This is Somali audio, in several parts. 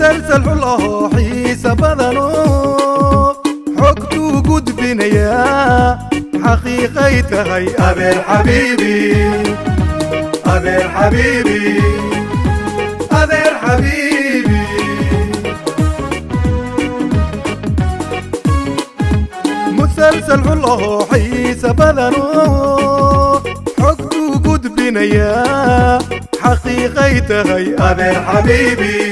مسلسل الله حيس بدنو حكتو قد بنيا حقيقيته هي أبي الحبيبي أبي الحبيبي أبي الحبيبي مسلسل الله حيس بدنو حكتو قد بنيا حقيقيته هي أبي الحبيبي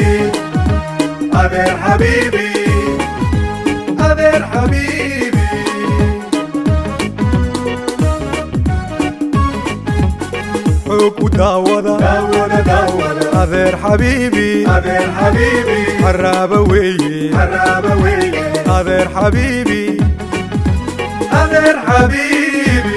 أبي الحبيبي أبي الحبيبي حب داوضة داوضة داوضة أبي الحبيبي أبي الحبيبي حرابوي حرابوي أبي الحبيبي أبي الحبيبي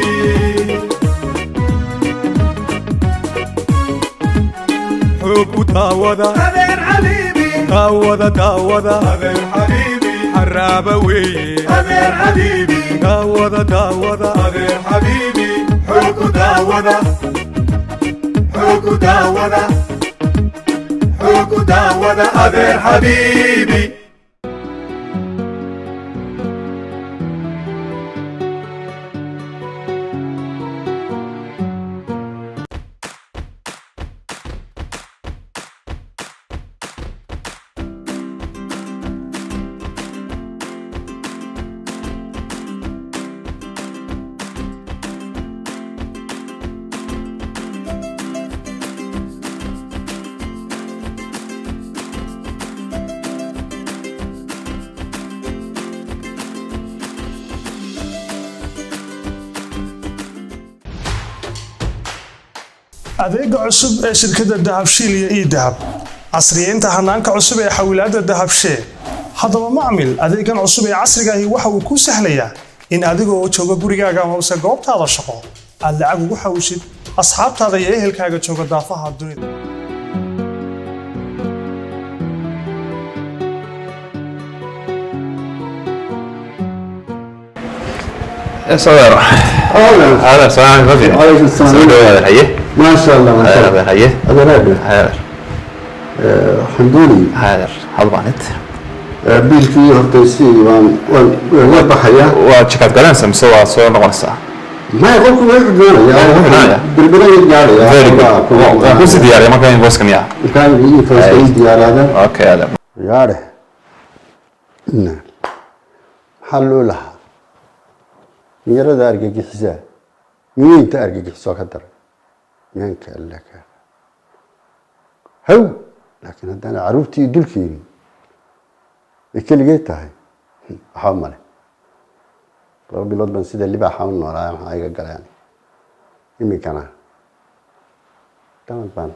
حب داوضة أبي الحبيبي داوضة داوضة أبي الحبيبي حرابوي أبي الحبيبي داوضة داوضة أبي الحبيبي حب داوضة حب داوضة حب داوضة أبي الحبيبي adeega cusub ee shirkadda Dahabshiil iyo Dahab casriyeynta hanaanka cusub ee xawilaadda Dahabshiil haddaba macmil adeegan cusub ee casriga ahi waxa uu ku sahlayaa in adigoo jooga gurigaaga ama goobtaada shaqo aad lacag ugu xawishid asxaabtaada iyo ehelkaaga jooga daafaha dunida صغير هذا سلام عليكم عليكم السلام هذا حيه ما شاء الله ما شاء الله هذا حيه هذا رابع هذا حمدوني هذا حضبانت بيلكي هرتيسي وان بحيا وشكات قلنسا مسوا سو نقصا ما يقولكم ما يقولون يا بالبلاد يعني يا بس دياري ما كان يبوس كم يا كان يجي فاس ديار هذا اوكي هذا ياره نعم حلوا لها ميرد أرجع حساب مين تأرجع حساب كتر مين كألك هو لكن هذا أنا عروتي دلكين الكل جيت هاي حامله ربي لطف بنسيد اللي بحاول نورا هاي قال يعني يمي كنا تمام بان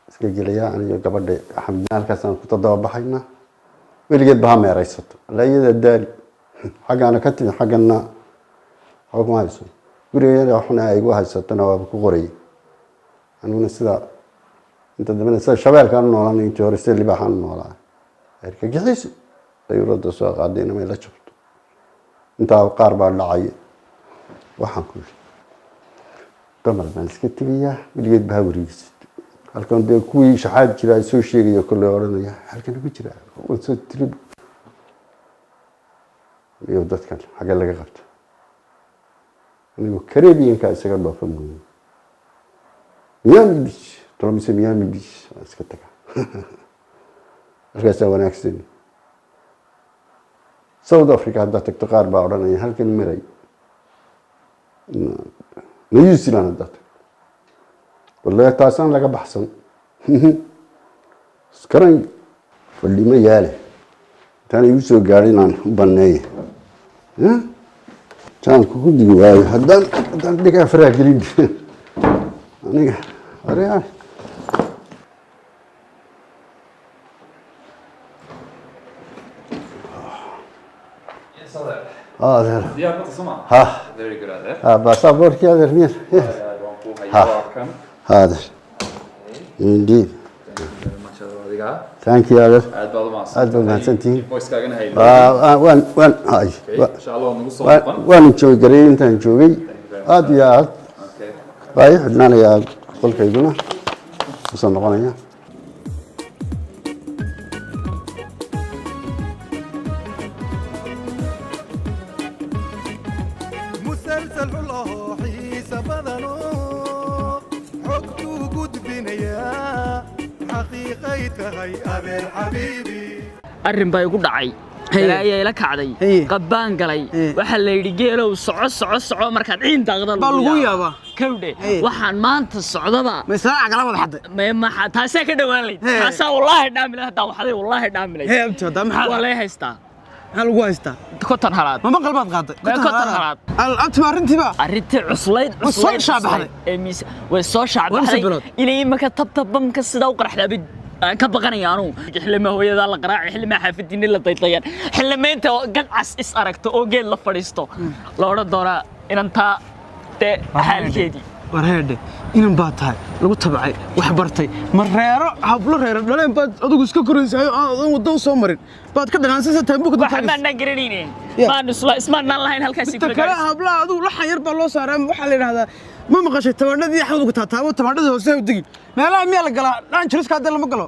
سكجليا أنا قبل حمد الله كسان كنت ضاع بحينا ولقيت بهم يا رئيسة لا يدل حاجة أنا كتب حاجة أنا حكم هايسو قرية إحنا أيقوا هايسو تناوب كقري أنا من السدا أنت دمنا السدا شباب كانوا نوران ينتظر السدا اللي بحان نوران هيك جهيز يرد السواق عدينا ما يلا شفت أنت قارب على العين وحن كل تمر بنسكت بيا بليت بهوريس هل كان ده كوي شحاد كذا يسوي شيء يقول له أورنا هل كان بيجرا وصل تريب يودت كان حاجة اللي قفت أنا كريبيان كأسكر بفهمه ميامي بيش ترى مثل ميامي بيش أسكتك أرجع سوى ناكسين ساوث أفريقيا هذا تقطع بعضنا هل كان مري نيوزيلندا هذا والله تاسان لقى بحثن سكرين واللي ما ياله تاني يوسف قارينا بنيه ها كان كل جواي هذا ديك أفريقيا جديد أنا أريان هذا ها باسبور كي هذا مين هذا عندي ثانك يو هذا هذا ما سنتين وين هاي ان شاء الله نوصل وين نشوي قريب انت نشوي هذا يا باي حدنا يا قل كيدنا وصلنا قناه حقيقيتها أبي حبيبي arrin bay igu dhacay ayay la kacday qabbaan galay waxa la yiri geelow soco markaad ciin daaqdan bal lagu yaaba kawdhe waxaan maanta socdaba ma isla kala wada xaday ma taasay ka dhawaanay taasa wallahi dhaamilay hada waxay wallahi dhaamilay abto da maxaa wallahi haystaa hal lagu haystaa kotan halaad ma qalbaad qaaday kotan halaad abto arintiba arintii cuslayd shaabaxday emis way soo shaabaxday ilaa imaka tabtabamka sida u qarxday aan ka baqanaya anu xilma hooyada la qaraac xilma xaafidina la daydayan xilmeenta gacas is aragto oo geel la fadhiisto la oran doona inanta te xaalkeedii warheede inan baa tahay lagu tabcay wax bartay mareero hablo reero dhaleen baad adigu iska koraysay oo wado soo marin baad ka dhanaansan tahay buka waxa ma garanayeen baan ismaan lahayn halkaas ka kala habla adigu la xayar baa loo saaray waxa la yiraahdaa ma maqashay tabaadadii xawdu taataabo tabaadada hoose u digi meelaha miya la galaa dhan jiriska hadda lama galo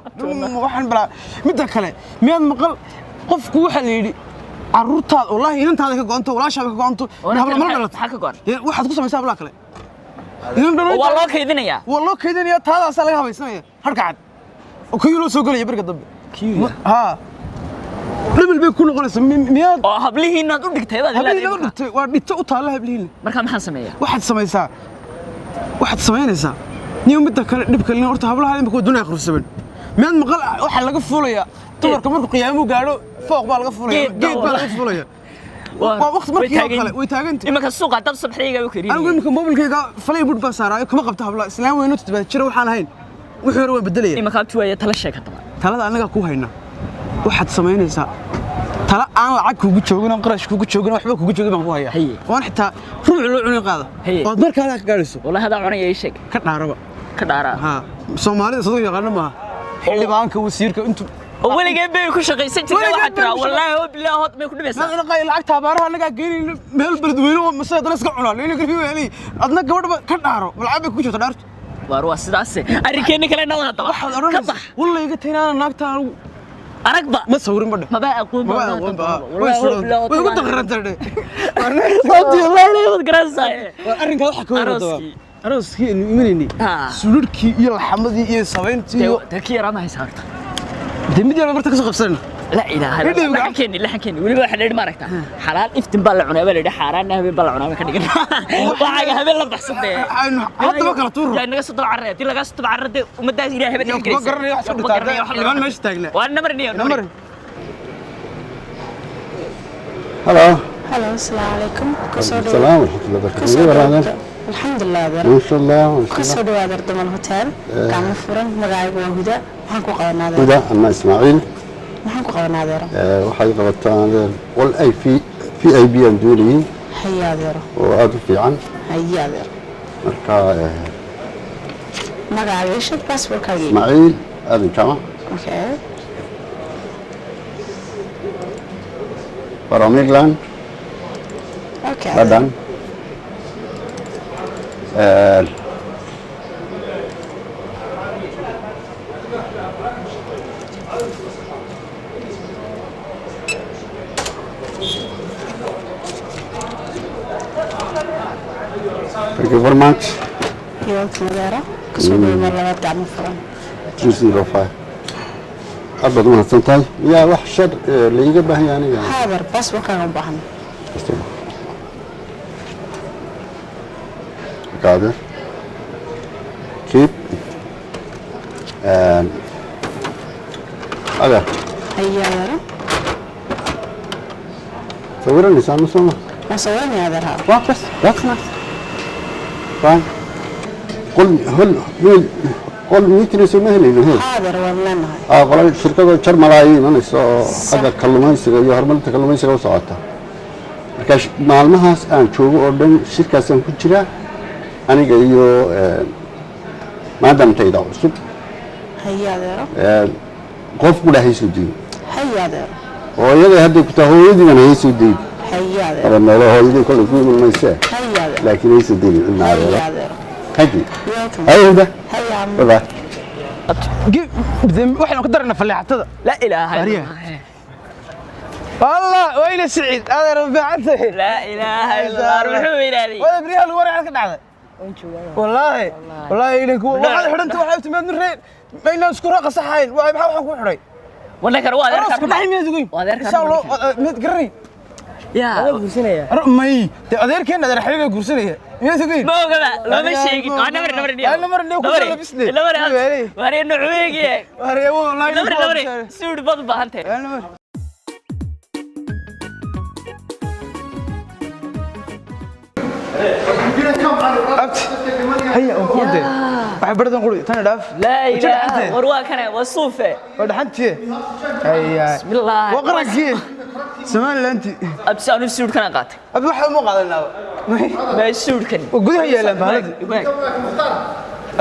waxaan balaa midda kale miyaad maqal qofku waxa la yiri caruurtaad wallahi inantaada ka goonto walaashaada ka goonto habla ma dhalat waxa ka goon waxaad ku samaysaa habla kale waa loo kaydinaya taadaas laga habaysanaya harkacad oo kiyulo soo galay barka dambe ha level bay ku noqonaysaa miyaad oo hablihiina u dhigtay waa dhigto u taala hablihiina marka maxaan sameeyaa waxaad samaynaysaa niyo midda kale dhibka lin horta hablaha imka dunia qursaban miyaad maqal waxa laga fuulaya dumarka markuu qiyaamo gaadho fooq baa laga fuulaya geed baa laga fuulaya وقت مركي كله ويتاجنت إما كسوق عتب صبحية وكريم أنا أقول لكم موبل كذا فلي بود بس عراي كم قبتها بلا إسلام وينو تتبع شرو حالهين وحروا بدلية إما كانت شوية تلاشى كتبا تلا أنا كوه هنا واحد سمين إنسان تلا أنا عاد كوجو شوقنا قرش كوجو شوقنا وحبك كوجو شوقنا ما هو هي وأنا حتى ربع العنق هذا وأدمر كذا كارثة والله هذا عني أي شيء كدارة كدارة ها سومالي صدق يقولنا ما اللي بانك وسيرك أنتم أول جيب بينك شقيسين ترى واحد ترى والله بالله هات ما يكون بس أنا قايل عكتها بارها أنا قاعد جيني مهل بردوينه مسألة ناس قعنا لين يقول فيه يعني أدنى جود كدارة والعاب كوجو تدارت واروا سداسة أريكني كلا نلا طبعا كبح والله يقول هنا ناقتها أركبه ما تصورين بدي ما بقى أقول والله ويقول تغرنت ده والله لا يتغرن صحيح أرنك هذا حكوا أروسكي إنه يميني سلوكي يلا حمدي يا سوينتي تركيا رامي صارت دمدي أنا مرتك سقفسنا لا إله إلا الله لا حكيني ولا واحد اللي ما ركته حلال إفتن بالعنا ولا ده حرام نهبي بالعنا ما كنيجي وحاجة هبل لا بحسب ده حتى ما كلا طور يعني قصة العرة تي لا قصة العرة ومدة زي هبل يجري قرني يحسب ده الآن مش تاجله وأنا مرني نمر هلا السلام عليكم السلام ورحمة الله وبركاته الحمد لله ما شاء الله كسر دوادر ضمن هوتيل كان فرن مقاعد وهدى وحنكو قلنا هذا هدى أنا إسماعيل وحنكو قلنا هذا وحي قبطان والأي في أي بي أندوري هيا ذيرو وأدو في عن هيا ذيرو مركا مقاعد إيش بس بركاجي إسماعيل هذا كما أوكي براميغلان أوكي بدن Thank you very much. You're welcome, Dara. كسر مرة تعمل فرن. 205. أبدا ما تنتهي يا وحشة اللي يجيبها يعني. حاضر بس وكان بحنا. قادر. keep هذا هيا ذرا صورني سامي سامي ما صورني هذا ها واقف ركنا فاهم قل ميتري سمه لي هي حاضر والله قال شركه شر ملايين انا سو حاجه كلميسيga iyo horumarinta kalluumaysiga u socota marka maalmahaas aan joogo oo dhan shirkaas aan ku jira aniga iyo maadaama tayda cusub هيا ذرا qof ku dhaxayso diin هيا ذرا hooyada hadda ku tahay hooyadiina hayso diin هيا ذرا أنا ما له هاي كل يقول من ميساه هيا ذرا لكن ليس دين هيا ذرا هدي welcome هاي ده هيا عم والله وإحنا قدرنا فلاحة لا إله إلا الله والله وين سعيد هذا رفعته لا إله إلا الله روحوا إلى لي ولا بريها الورع كده والله إنك واحد حرنت واحد تمد من رين بين اسكو رقص حين واحد ku xidhay wala kar waa adeer ka dhaxay meedugu insha Allah mid garay yaa guursanaya may adeerkeen adeer xiliga guursanaya meedugu ma ogaba lama sheegin waa nabar ku labisnay waare nuugeeye waare wallahi nabar suud bad baahantay هيا وكوده waxay bardan qori tan dhaaf la ilaaha warwa kana wasuufe wadhaxantii haya bismillah waqranki Somaliland absaanu suud kana qaatay ab waxa ma qaadanaa ma suud kan gudaha yeelan baalad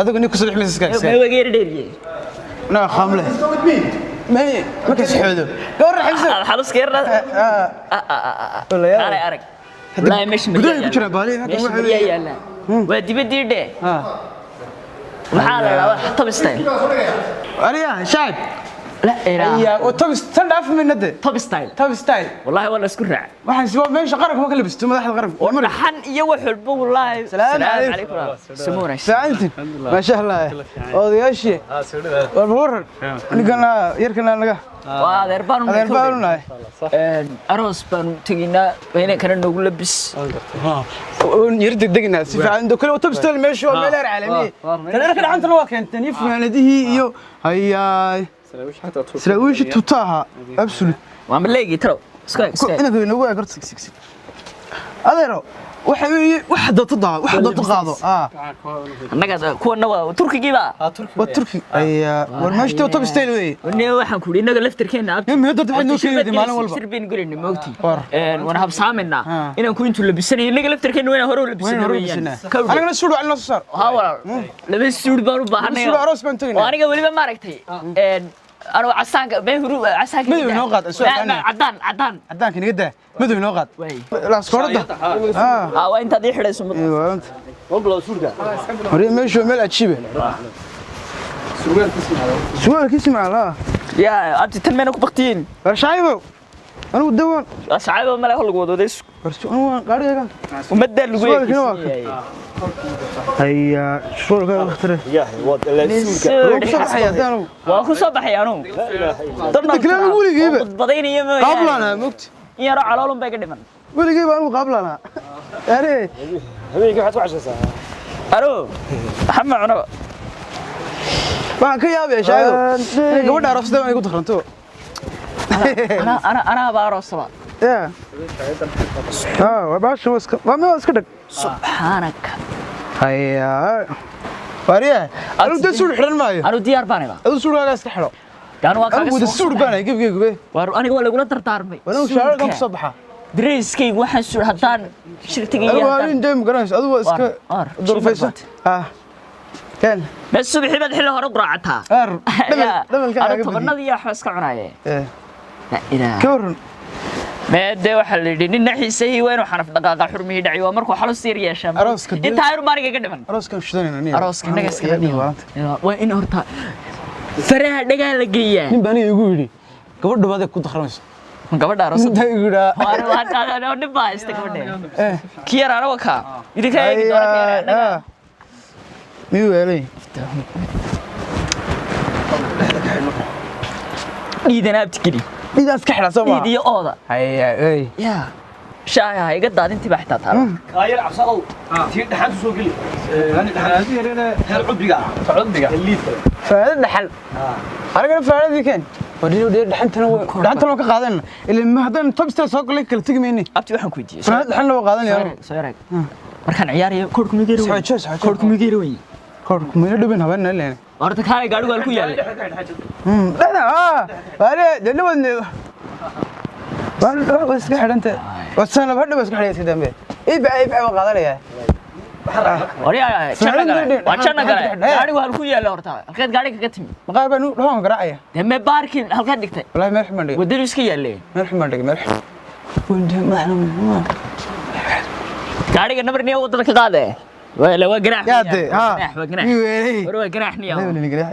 adigu niku saddex miis iska ma wageer dheeriyay na khamle ma ka saxoodo gawar ximsa xalus keerna wala arag لا مش gudaha ku jira baali هذا waxa yaala waa dibadii dhee waxa la raawaa top style ariya shaab la era ya oo top stand up minade top style wallahi wala isku raac waxaan soo meesha qaranka ma kala bisto madaxda qaranka oo dhaxan iyo wax walba wallahi salaam alaykum samuuna saanti ma sha Allah odayaashii warwaran nigana yarkana naga waa adeer baan aroos baan taginaa wayna kana nagu labis oo yar degdegna si fiican do kale top style meesha waa meel caalami tan ka dhacantana waa keentay fanaanadihii iyo hayaay سلاويش توتاها absolute وعم لقي ترى اسكت انا نوغا قرت adeero waxa dad qaado annaga kuwana waa turkigiiba waa turki ayaa war meeshto top style way wanee waxaan ku inaga laftirkeena abti ma dad waxay noo sheegay maalin walba sirbin gurin moogti wana habsaameena inaan ku intu labisanayo inaga laftirkeena waa hore u labisanayo anagana suud waa noo saar ha walaal laba suud baan u baahanahay suud aroos baan tagay aniga waliba ma aragtay أنا عسانك بهرو عسانك مدو نوقات عدان كني قده مدو نوقات لا سكورده وانت دي خريس ايوه انت والله سورده هري مشو مل اتشيبه سؤال كيسمع لا يا انت تنمنك بقتين شايبو انا ودوان شايبو ما له ودوديس انا قاريغا ومدى لغوي هيا شغل اختره يا واد واكو صباحي انو dadna kale wiligiiba badaynayo ma qablana mugt yaro caloolun bay ka dhiman wiligiiba anu qablana are habeenkii waxaad ku cashaysaa aro xama cuno waxaan ka yaabay shaayo gabadha aroosada ay ku daranto ana baa aroosada ya وباش ما اسكت سبحانك هيا فاريه انا بدي اسول خرن مايو انا ديار بانيدا ادو سولغا اسك خيرو كان waa kaga soo suur baanay gabgeygu war aniga waa lagu la tartaarmay wana shaar ka soo baxa dresskaygu waxaan suur hadaan shirtigayga waa in deem garanayso adu waa iska durfaysan kan bas subaxii baad xilli hore quraacata dhamalka aniga tobanadii wax iska cunaaye ila koorn maade waxa la yidhi nin naxiisay waa inuu xaraf dhaqaaqa xurmihii dhaci waa markuu xalo siir yeeshaa inta ayru maariga ka dhiman arooska shidanayna arooska naga iska dhiman waa in horta faraha dhagaa la geeyaa nin baan igu yiri gabadhu baad ku dakhramayso gabadha aroosada igu waa nin baa iska gabadha kiyar ana waka idinka eegi doona kiyar miyu weelay iidan abtigeli iidan iska xidha soo iidiyo ooda haya ay ya shaaya iga daadintii baa xitaa taala ayar cabsaqow tii dhaxan soo gali ani dhaxan yarina hal cudbiga liidka faada dhaxal aniga faadadii keen wadii dhaxantana ka qaadan ilaa ma hadan top star soo galay kala tagmeeni abti waxaan ku weydiiyay faada dhaxal loo qaadan yahay soo yarag markaan ciyaarayo koodku migeero koodku migeero way koodku migeero dhibin habeen leeyahay horta kaale gaadhigu ku yaalay dhada wale dana wadne waa iska xidhanta wasana hadda waa iska xidhaysa dambe iib qaadanaya wariya chana gale gaadhigu hal ku yaala horta halkeed gaadhiga ka timi maqaar baan dhawan garaacaya deme baarkin halka dhigtay wallahi meel xumaan dhigay wadadu iska yaalee meel xumaan dhigay meel gaadhiga nabarniya wadada ka qaade ولا وجناح يا دي ها وجناح ولا جناح نيا ولا جناح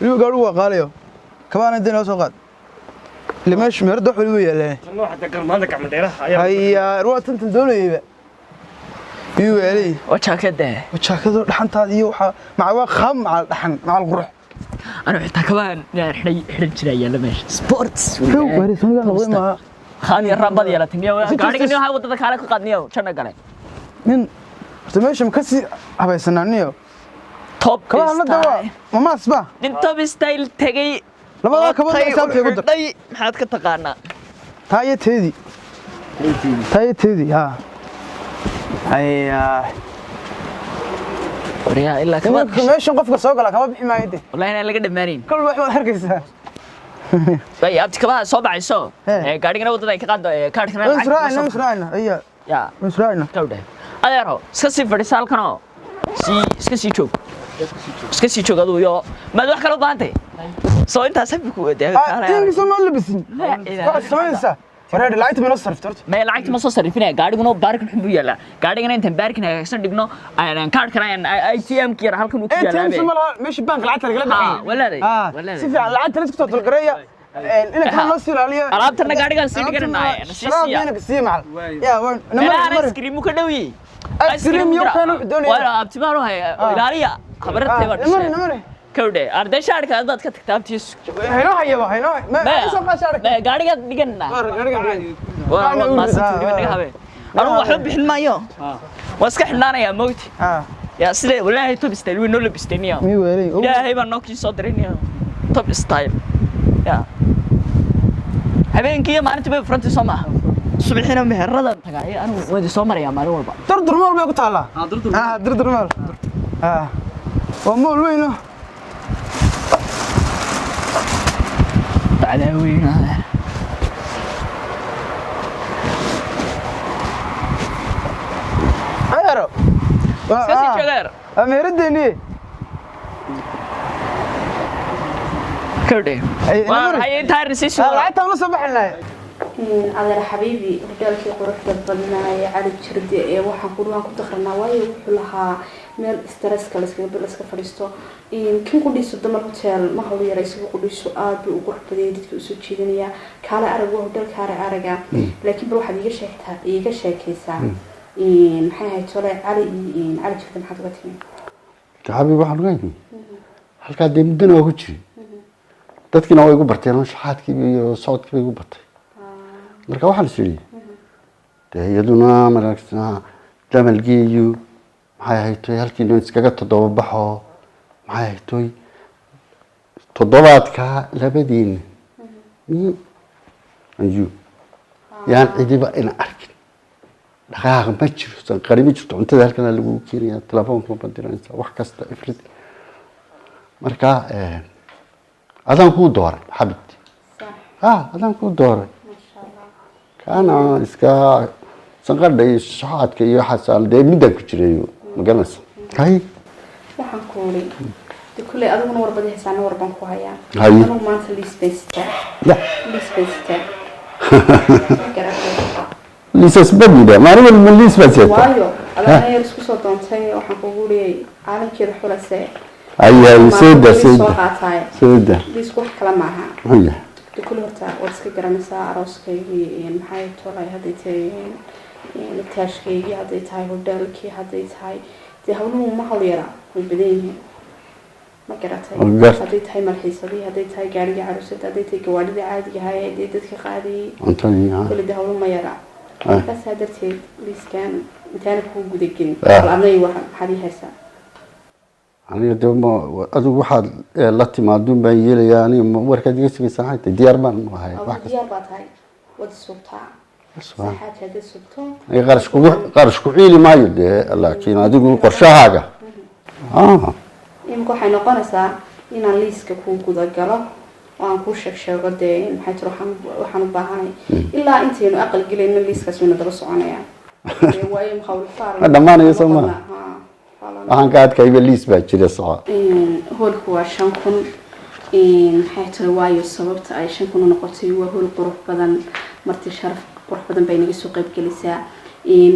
اللي قالوا قالوا كمان عندنا سوقات اللي ماشي مرد وحلو يا له انه حتى كان ما عندك عمل ديره هيا روح انت دولي بيوالي وشاكده وشاكده دحنت هذه وح مع خام مع دحن مع القرح أنا حتى كمان يعني حرج لما سبورتس واري سمعنا ما خان يرام بدي لا تنيا قاعد كنيا هاي وده كارك قادنيا شنو قال من سمعش مكسي هبا سنانيو توب كمان ندوا ما اسبا nin توب ستايل تجي لما كمان حساب تقول داي maxaad ka taqaanaa تاي تيدي ها هيا وريا إلا كمان ماشي قفك سوق لك ما بحي ما يدي والله أنا لقيت دمارين كل واحد هركيسه باي أبتي كمان صوب عيسو قاعد كنا وده كذا كارد كنا مسرعنا هي يا مسرعنا كوده أديره سكسي فريسال كنا سكسي شوك سكسي شوك هذا يو ما دوح كلام بانتي سو أنت سبب كوده إيه سما لبسين سما فريد لايت من الصرف ترت ما لايت ما صار فينا قاعد كنا بارك نحبه يلا قاعد كنا أنت بارك نحسن دقنا أنا كارد كنا أي تي إم كير هالكم وكيا لا أنت سما مش بانك لايت اللي ولا ده ولا سيف لايت اللي تكتب القرية إنك كان نصير عليه أراب ترى قاعد كان سيد كنا ناي نسيسيا إنك سيمع يا وين أنا سكريم مكدوي سكريم يوم كانوا الدنيا ولا أبتمارو هاي إلاريا خبرت تبغى كوده أردي شارك هذا كتاب تيس هنا ما سوق شارك ما قاعد قاعد دقنا والله ما سنت منك هذا أنا وحب حلمايو واسك حلنا يا موت يا سيدي ولا توب ستايل وين ولا بستنيا يا هاي بنوكي صدرني توب ستايل يا هبين كيا ما أنت بفرنت سما صبحنا مهردا أنا ودي سمر يا مالو والبا دردر مال ما قلت الله دردر مال ومول وينه على وين هذا غيره سكسي غير أمير الدنيا كردي هاي تاير سيسو رأيت أنا صباح لنا adeer xabiibi hordaalkii quruxda badnaa ee cali jirdi ee waxaan quraan ku dakhranaa waayo wuxuu lahaa meel stresska la iska fadhiisto kin ku dhiso dumar hotel ma hawl yar isagu ku dhiso aad buu u qurux badan dadka u soo jeedinaya kala arag waa hordaalka araga laakiin bal waxaad iiga sheekaysaa maxay ahayd tole cali jirdi maxaad uga timi xabiibi waxaan uga timi halka deemdana waa ku jiray dadkina way igu barteen shaxaadkii iyo socodkii bay igu bartay marka waxaan isiri iyaduna maragtana damalgeeyo maxay haytay halkii inuu iskaga todoba baxo maxay haytay todobaadka labadiin ayu yaan cidiba ina arkin dhaqaaq ma jiro san qariib jirto cuntada halkan lagu keenaya telefoonka bandiranaysa wax kasta ifrid marka adan ku dooray xabibti adan ku dooray أنا إسكا سنقدر يشحات كي يحصل ده مدة كتير مجلس هاي waxaan kuulay kulay adigu war badan heesana war baan ku hayaa هاي anu maanta liisbeysta لا ليس سبب ده ما نقول من ليس بس waayo adana yar isku soo doontay waxaan kugu leeyay caalamkeeda xulasay هاي سيدة سيدة liisku wax kala maaha هاي كل مرة ورسك جرامسا عروسكي محاي تولاي هديتي نتاشكي هديتي هودالكي هديتي تهونو ما هوليرا والبدين ما قرأتي هديتي ملحيسة دي هديتي جاري عروسة هديتي جوالدي عادي هاي هديتي خادي أنتوني كل ده هونو ما يرى بس هدرتي ليس كان متانك هو جودكين الأمني واحد حدي هسا أنا دوما أدو واحد لاتي ما دون بيجي يعني وركة جيسي ساعات ديار بان وهاي ديار بات هاي ود السبتة ساعات هذا السبتة قارش كوعيلي ما يدي لكن أدو قرشة حاجة يمكن حين قنصة إن ليسك كون كذا جرا وأنا كوشك شغدين حيث روحنا بهاي إلا أنت إنه أقل قليل إن ليسك سوينا درس عنايا وأي مخاول فار هذا ما نيسمع waxaan ka adkayba liis baa jira socod hoolku waa 5,000 maxay tahay waayo sababta ay 5,000 noqotay waa hool qurux badan marti sharaf qurux badan bay naga soo qayb gelisaa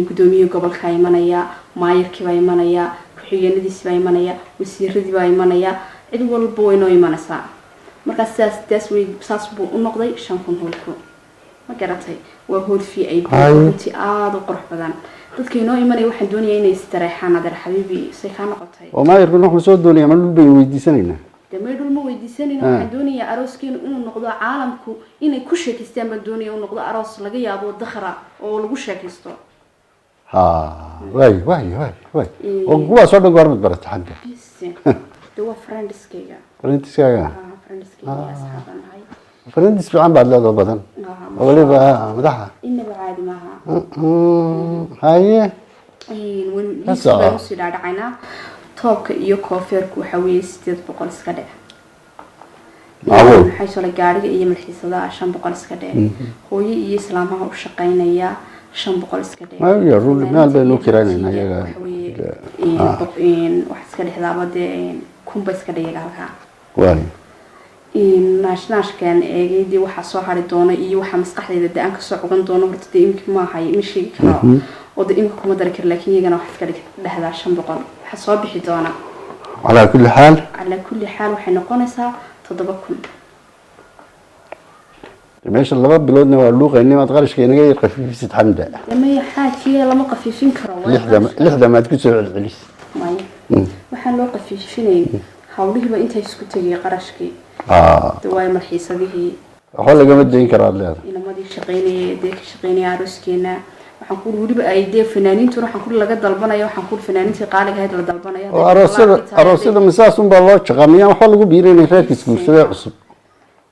gudoomiye gobolka imanaya maayirkii baa imanaya ku-xigeenadiisa baa imanaya wasiiradii baa imanaya cid walba way noo imanaysaa markaas saas buu u noqday 5,000 hoolku ma garatay waa hool fi ay intii aad u qurux badan dadka inoo imanaya waxaan doonayaa inay istareexaan adeer xabiibi say kaa noqotay oo ma yarku nuxu soo doonaya ma dhul bay weydiisanayna damay dhul ma weydiisanayna waxaan doonayaa arooskeenu inuu noqdo caalamku inay ku sheekaystaan baan doonaya inuu noqdo aroos laga yaabo dakhra oo lagu sheekaysto ha way oo kuwa soo dhago armad barata xagga de waa friendskayga friendskayga asxaaban ahay friends fiican baad leedahay badan waliba madaxa inaba caadi maaha haye baan usii dhaadhacaynaa toobka iyo koofeerku waxaa weeye 800 iska dhe maxay soo la gaariga iyo malxiisada 500 iska dhe hooyo iyo islaamaha u shaqaynaya 500 iska dhe maayo rul meel bay loo kiraynayna iyaga wax iska dhexdaaba dee kumba iska dhiga halkaa waay naashnaashkan eegeydii waxaa soo hari doona iyo waxaa maskaxdayda de aan kasoo cugan doono horta dee imika maahay ma sheegi karo oo de imika kuma dari karo laakiin iyagana wax iska dhexdaa 500 waxaa soo bixi doona على كل حال waxay noqonaysaa 7000 meesha laba biloodna waa luuqaynay maad qarashka inaga yar qafiifisid xamda lama xaajiye lama qafiifin karo lixda maad ku soo celcelis maya waxaan loo qafiifinayn hawlihiiba intay isku tagay qarashkii way marxiisadihii waxa laga dayn karaa leedahay inamadii shaqeynaya aroskeena waxaan ku waliba ay dee fanaaniintu waxaan ku laga dalbanayo waxaan ku fanaaniintii qaaliga ahayd la dalbanayo aroosada misaasun baa loo shaqaamiyaa waxa lagu biirinay reerkiis guursada cusub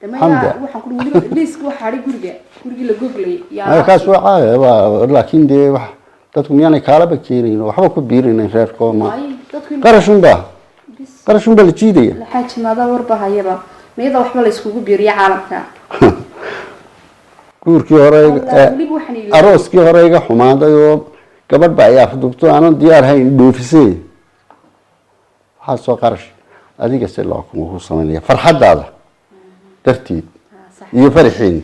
waxaan ku waliba liiska waxa ari guriga la googlay yaa kaas waa laakiin dee wax dadku miyaanay kala bakeenin waxba ku biirinay reerkoo ma qarashun baa la jiidaya la xaajimaada warbahayaba meeda waxba la iskugu biiriyo caalamka guurkii hore arooskii hore iga xumaaday oo gabadh baa ayaa fudubto aanan diyaar hayn dhoofisay waxaa soo qarash adiga si loo kuma sameeyaa farxadaada darteed iyo farxiin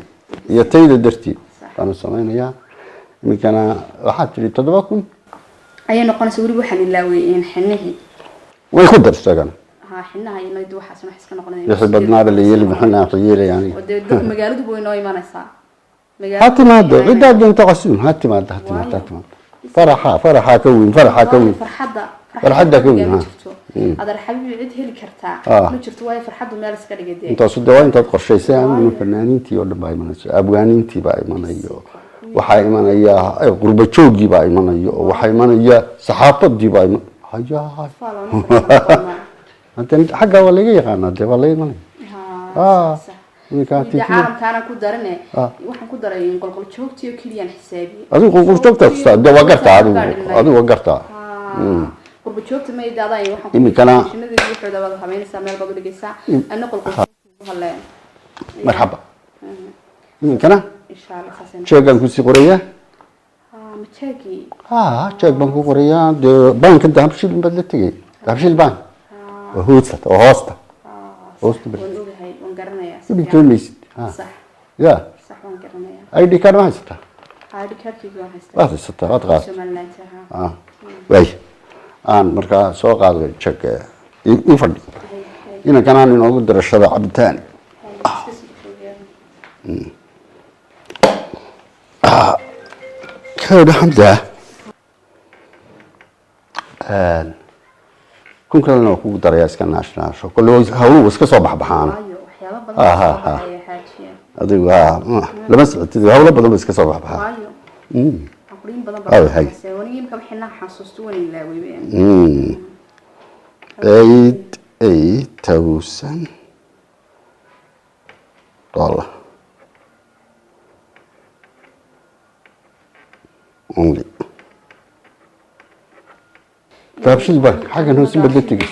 iyo tayda darteed aan sameeyaa imikana waxaa tiri 7000 ayay noqonaysaa waliba waxaan ilaaway in xinnihi way ku darsagan xinnaha inay waxaas wax iska noqonayaan wixii badnaada la yeeli maxna qiyeelay yani magaaladu way noo imanaysaa هاتي ماده عدة بين تقسيم هاتي ماده فرحة كوين فرحة كوين هذا الحبيب عيد هلي كرتا ما شفت واي فرحة مال سكري قدي انت صد واي انت تقرشي ساعة من فنانينتي ولا باي من ابوانينتي باي من ايو وحاي من ايا غربة شوقي باي من ايو وحاي من ايا صحافة دي باي من هيا انت حاجة ولا يقانا دي ولا يقانا caalamkaana ku darane waxaan ku daray qolqol joogtiyo kaliya xisaabiye adigu qolqol joogta de waa gartaa adigu waa gartaa qolqol joogta ma idaaday waxaan imikana shinada wuxuu dabada habeynaysaa meel baad u dhigaysaa ana qolqol halle marhaba imikana insha Allah xasan sheegan ku sii qoraya ma sheegi sheeg baan ku qoraya de bank dahabshil bad la tagay dahabshil bank waa hoosta بتقوليش صح يا صح وانقرنيا ايدي كان ما هيستا ايدي كارتي ما هيستا ما هيستا غاس واي aan marka soo qaado check in fadhi ina kanaan inoogu darashada cabitaan كده حمزة كون كلنا كوك درياس كان عشنا شو كله هو وسك صباح بحانا أديك لما سألت هو لا بدل وسك صباح بحانا أقولين بدل بحانا وني يمكن حنا حسستوني لا ويبين 8,000 دولار only تابشيل بنك حاجة إنه سين بدل تجي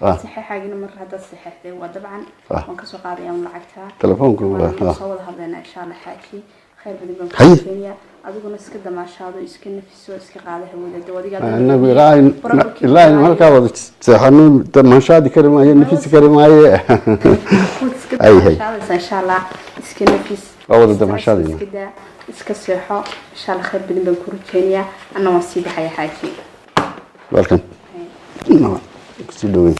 صحيح حاجة مرة هذا صحيح ده وطبعا وانكسر قاضي يوم لعبتها تلفونكم صور هذا إن شاء الله حكي خير بدي بنكمل أقول نسك دم عشاء ويسكن في سوق يسك قاعدة هو ده ودي قاعدة أنا لا ما كان تحنون دم عشاء كريم هي نفس كريم هي أي إن شاء الله يسكن في أول دم عشاء دي iska seexo insha Allah khayr badan baan ku rajeynayaa ana waan sii baxay xaaji welcome no sii dhawey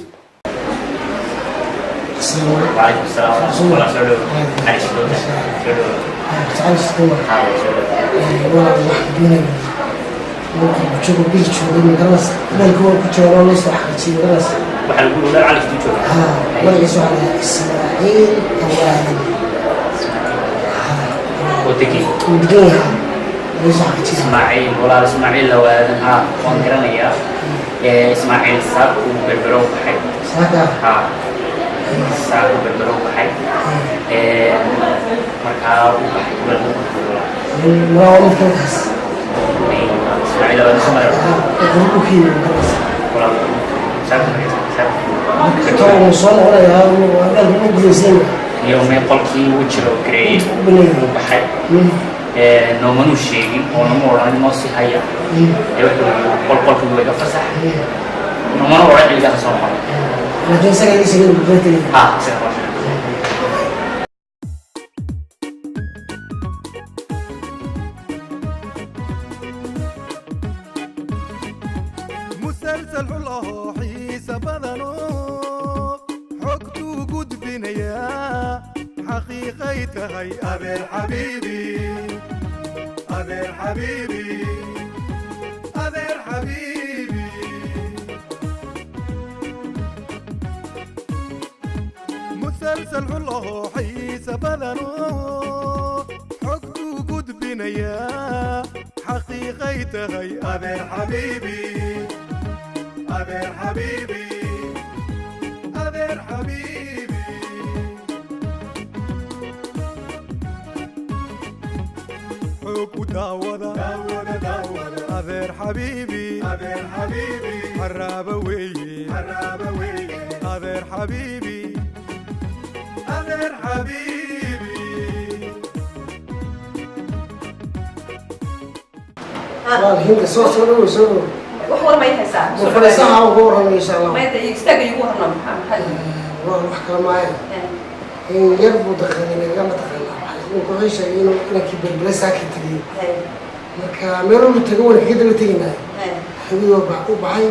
جوجو بيل جوجو مدرس بالك هو كجوجو لو صح شيء مدرس waxaa lagu yidhi walaal cali jooga ها مرقس على إسماعيل أوان ودقي ودقيها لو صح شيء ismaaciil walaal ismaaciil lawaadan haa waan garanayaa ismaaciil saaq uu berbero baxay ساكا haa saaq uu berbero baxay markaa uu baxay ما هو مكانس ismaaciil lawaadan soo maray يقولوا كيف مدرس walaal saaq تو وصل ولا يا ولا المجلسين يومين qolkii uu jiro gareeyay uu baxay noomanu sheegin oo nama odhan noo sii haya qolkii way ka fasax noomanu odhan xilligaas soo noqon لكن سكن يسكن بالبيت ها sida مسلسل حلاه حيس بدنو حكتو قد بنيا حقيقيته هي أبي الحبيبي أبي الحبيبي أبي الحبيبي مسلسل حلاه حيس بدنو حكتو قد بنيا حقيقيته هي أبي الحبيبي أبي الحبيبي أبي الحبيبي حب وداودة أبي الحبيبي أبي الحبيبي حرابوي أبي الحبيبي أبي الحبيبي الحين صوت صوت wax war may haysaa وفلسها وقورها إن شاء الله ما يدري يستاجر يقول هنا محل والله محكمة معي إن يربو دخلنا قام دخلنا وكل شيء إنه لكن بالبلسة كتير marka meel uu tago wada kaga daba teginaa xubiyoo u baxay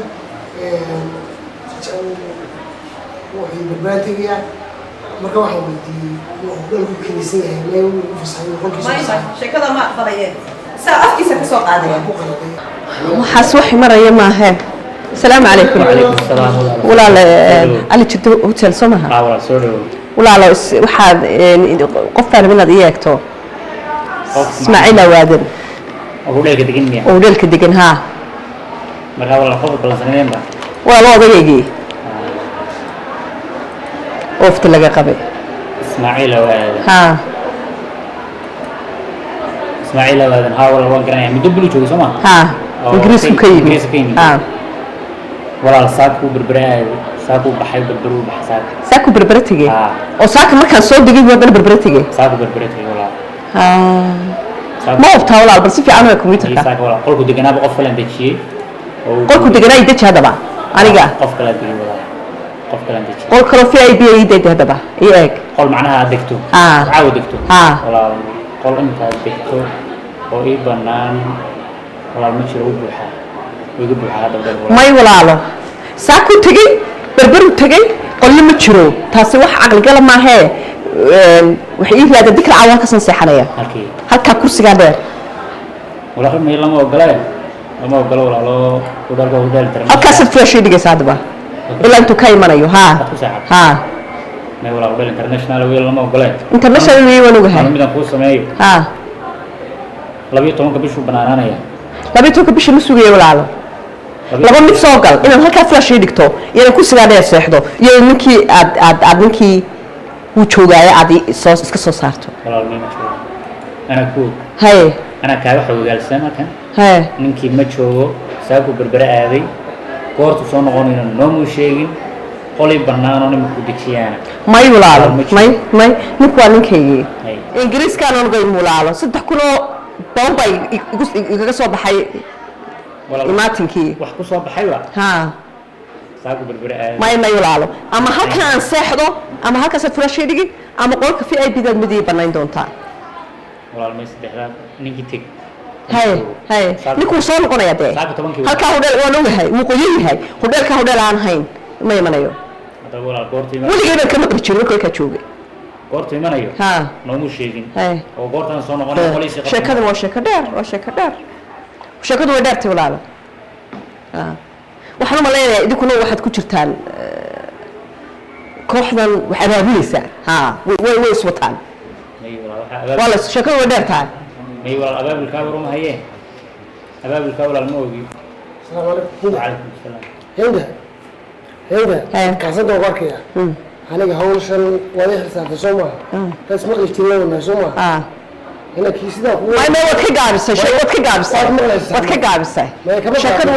wuxuu badbaan tegayaa marka waxaan weydiiyey dalku kenisan yahay meel uu u fasaxay qolkiisa sheekada ma aqbalayeen saa afkiisa ka soo qaadaya waxaas wax maraya maahe السلام عليكم وعليكم السلام ولا علي جد هوتيل سمها ولا سوري ولا لا waxaad qoftaan min aad iyaagto Ismaaciil Awaadan oo dheelka degan miyaa oo dheelka degan ha marka wala qof kala sameeyeenba waa loo odaygii ofta laga qabay Ismaaciil Awaadan ha Ismaaciil Awaadan ha wala waan garanaya mid bulu joogo Soomaa ha ingiriisku ka yimid ha wala saaqu berberaay saaqu baxay berberu baxay saaqu berberatiga oo saaq markaan soo digay wadan berberatiga saaqu berberatiga wala ha ma ofta wala bal si fiican oo computerka saaq wala qolku deganaaba qof kale dajiyay oo qolku deganaa idaj hadaba aniga qof kale degay wala qof kale dajiyay qol kale VIP idaj hadaba iyaag qol macnaha degto caaw degto wala qol inta degto oo ii banaan wala ma jiro buuxa ugu buuxa hada may walaalo saako tagay berberu tagay qolna ma jiro taasi wax aqal gal ma aha wax ii raada dikra cawaan ka san seexanaya halka kursiga dheer wala ma lama ogolay lama ogolo walaalo udalka udal taran halka sad fresh dhigaysa hadaba ilaa intuu ka imanayo ha ha ma wala udal international way lama ogolay international way wanugahay midaan ku sameeyo ha 12 bishu banaananaya 12 bishu ma sugayo walaalo laba mid soo gal inaan halka flash dhigto iyada ku sigaa dheer seexdo iyo ninkii aad ninkii uu joogay aad soo iska soo saarto ana ku hay ana ka waxa ogaalsan markan hay ninkii ma joogo saako berbera aaday goortu soo noqonayna noomu sheegin qoli banaano nin ku dejiyaan may walaalo may ninku waa ninkii ingiriiska aan ugu imulaalo 3 kulo bombay iga soo baxay imaatinkii wax ku soo baxay waa ha saako berbera may walaalo ama halkaan seexdo ama halkaas flash dhigi ama qolka VIP dad midii banayn doontaa walaal ma saddexdaad ninkii tag hay ninku soo noqonaya de halka hodel waa loo yahay wuu qoyan yahay hodelka hodel aan hayn ma imanayo hada walaal goortii ma waligeed kama qabjiro kolka joogay goortii imanayo ha noomu sheegin oo goortan soo noqonay qoliisi sheekada waa sheeko dheer sheekadu way dheertay walaalo waxaan ma leeyahay idinkuna waxaad ku jirtaan kooxdan wax abaabulaysa way iswataan wala sheekadu way dheertahay may walaal abaabulka waruma haye abaabulka walaal ma ogi السلام عليكم وعليكم السلام هيدا كاسد وبركيا أنا هون شن ولا حساب سوما بس ما اشترينا سوما هنا كيسدا ما وقت كجابسة شيء وقت كجابسة وقت كجابسة شكل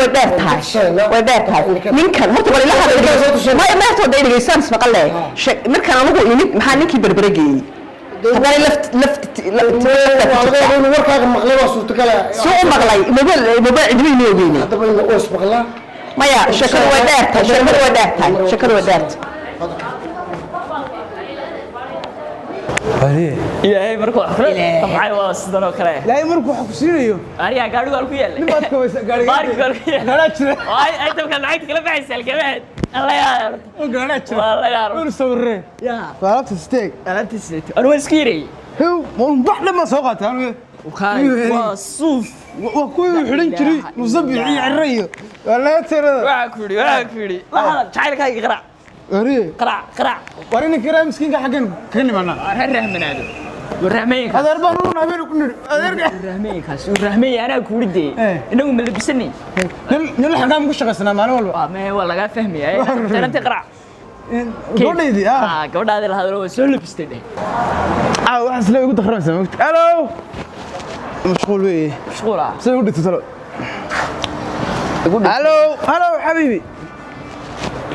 ودرتها من كان هو تقول لها ما تودي لي سامس مقلة من كان أنا أقول إنك محنك بربرجي هذا لفت وركا مقلة وصوت كلا سوء مقلة موبايل عدوي نيوبيني هذا بين قوس مقلة ما يا شكل ودرتها إلهي مركو أخرى طبعاً واسدنا كله لا مركو حكسينيو أريا قالوا قالوا كيا نبات كويس قالوا كيا أي أنت كان معك كله بعيسل كمان الله يا رب والله يا رب ورسوري يا طلبت ستيك أنا وسكيري هو مبح لما سوقت أنا وكان وصوف وكل حرين تري مزبي عريو ولا ترى واكفري لا تعال هاي قرع قرع وريني كرا مسكين حقن كني معنا الرحمن هذا والرحمين هذا ربنا نروح نبيل كنا الرحمين كاس والرحمين أنا كوردي إنهم ملبسني نلحق نعمل كل شغلنا معنا ولا ما والله قاعد فهمي ترى أنت قرع قولي دي قول هذا هذا هو سؤال بستني واحد سلوي قلت خرمسة ألو مشغول بيه مشغولة سوي قلت تسلو ألو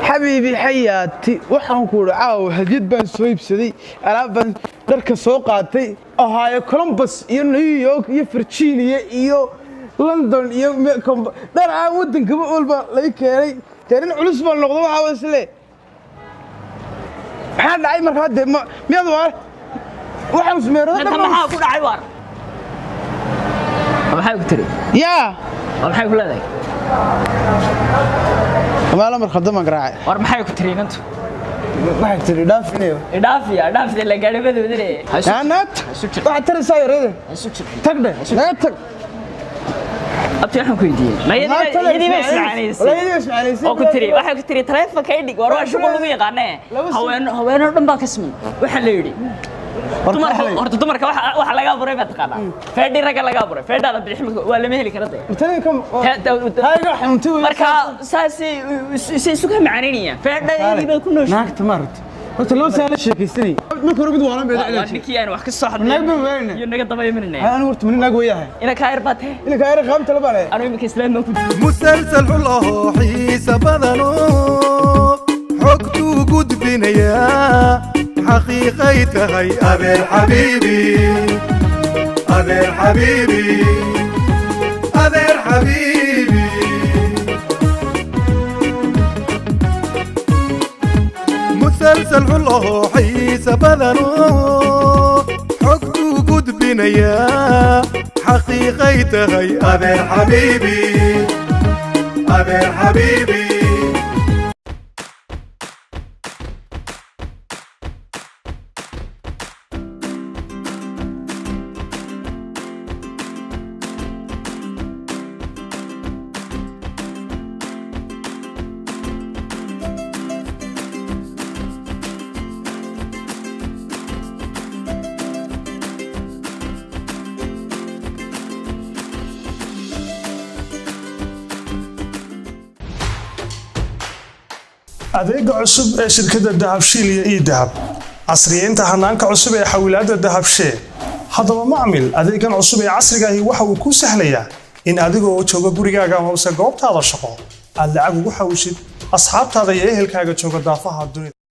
حبيبي حياتي waxaan ku raaco hadiyad baan soo iibsaday alaab baan dharka soo qaatay Ohio Columbus iyo New York iyo Virginia iyo London iyo dhar aan wadanka walba laga keenay tarin culus baan noqdo waxa wasle maxaa dhacay markaa miyad waxaan sameeyay maxaa ku dhacay war maxaa ku tiri maxaa ku leedahay ما لمر خدمة قراعي ور محي كترين أنتو محي كتري دافني دافي اللي قاعد بدو دري أنا واحد ترى ساير هذا تقدر لا تق أبتي إحنا كويدي ما يدي بس معنيس لا يدي بس معنيس أو كتري واحد كتري تلف كيدي ورا شو كله بيقانه هو أنا ربنا باكسمن وحليري تمر waxa laga buray baad qada feedhi raga laga buray feedhada bixin waa la meeli karaa tani kam hayga xunti marka saasi suuqa macaaniya feedhada bay ku noosh naagta marti horta loo saala sheekaystay marka hore mid waalan beed cilay ninkii aan wax ka soo xadnay iyo naga dabay minay aan horta min naag weeyahay ina ka irbaatay ina ka irqam talabale anu imika islaam ku مسلسل الله حيس بدنو حكتو قد بنيا حقيقيته هي أبي الحبيبي أبي الحبيبي أبي الحبيبي مسلسل الله حيس بدنو حكتو قد بنيا حقيقيته هي أبي الحبيبي أبي الحبيبي adeega cusub ee shirkadda dahabshiil iyo idahab casriyeynta hanaanka cusub ee xawilaadda dahabshee haddaba macmil adeegan cusub ee casriga ahi waxa uu kuu sahlayaa in adigoo jooga gurigaaga hoose goobtaada shaqo aad lacag ugu xawishid asxaabtaada iyo ehelkaaga jooga daafaha dunida